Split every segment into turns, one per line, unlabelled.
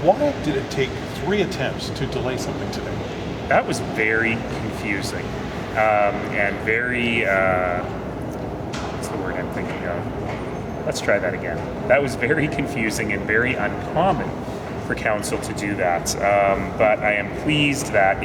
Why did it take 3 attempts to delay something today?
That was very confusing and very, what's the word I'm thinking of? Let's try that again. That was very confusing and very uncommon for council to do that. But I am pleased that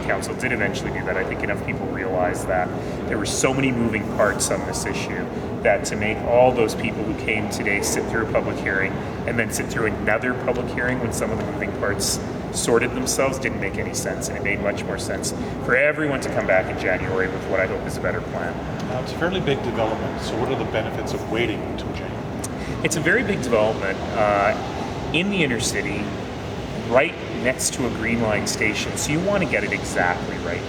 council did eventually do that. I think enough people realize that there were so many moving parts on this issue that to make all those people who came today sit through a public hearing and then sit through another public hearing when some of the moving parts sorted themselves didn't make any sense, and it made much more sense for everyone to come back in January with what I hope is a better plan.
Now, it's a fairly big development, so what are the benefits of waiting until January?
It's a very big development in the inner city, right next to a Green Line station, so you want to get it exactly right.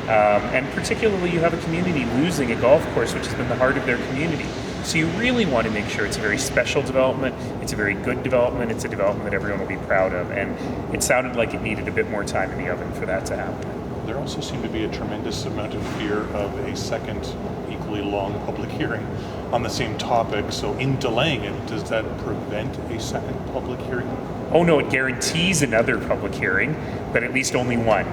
And particularly you have a community losing a golf course which has been the heart of their community. So you really want to make sure it's a very special development, it's a very good development, it's a development that everyone will be proud of. And it sounded like it needed a bit more time in the oven for that to happen.
There also seemed to be a tremendous amount of fear of a second equally long public hearing on the same topic. So in delaying it, does that prevent a second public hearing?
Oh no, it guarantees another public hearing, but at least only one,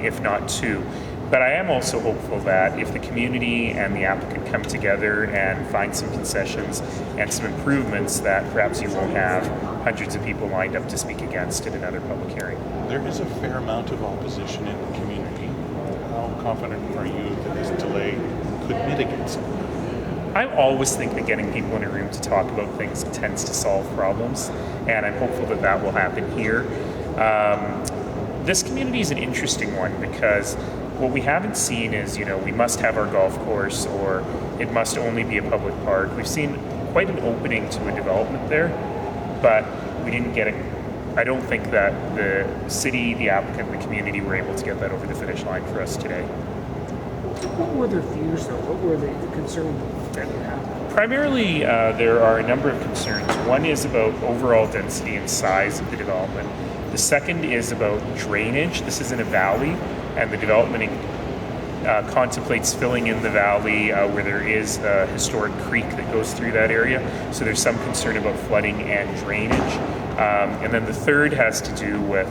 if not two. But I am also hopeful that if the community and the applicant come together and find some concessions and some improvements, that perhaps you won't have hundreds of people lined up to speak against at another public hearing.
There is a fair amount of opposition in the community. How confident are you that this delay could mitigate some of that?
I always think that getting people in a room to talk about things tends to solve problems, and I'm hopeful that that will happen here. This community is an interesting one because what we haven't seen is, we must have our golf course or it must only be a public park. We've seen quite an opening to a development there, but we didn't get it. I don't think that the city, the applicant, the community were able to get that over the finish line for us today.
What were their views, though? What were the concerns that you had?
Primarily, there are a number of concerns. One is about overall density and size of the development. The second is about drainage. This is in a valley, and the development contemplates filling in the valley where there is a historic creek that goes through that area. So there's some concern about flooding and drainage. And then the third has to do with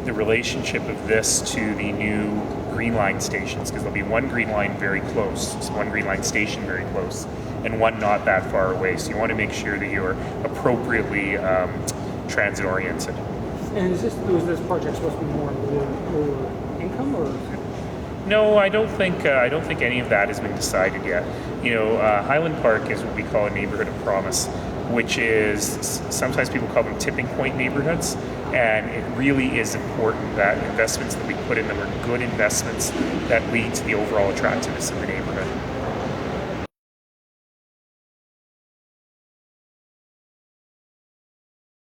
the relationship of this to the new Green Line stations, because there'll be one Green Line very close, so one Green Line station very close, and one not that far away. So you want to make sure that you're appropriately transit oriented.
And was this project supposed to be more lower income, or?
No, I don't think any of that has been decided yet. Highland Park is what we call a neighborhood of promise, which is, sometimes people call them tipping point neighborhoods, and it really is important that investments that we put in them are good investments that lead to the overall attractiveness of the neighborhood.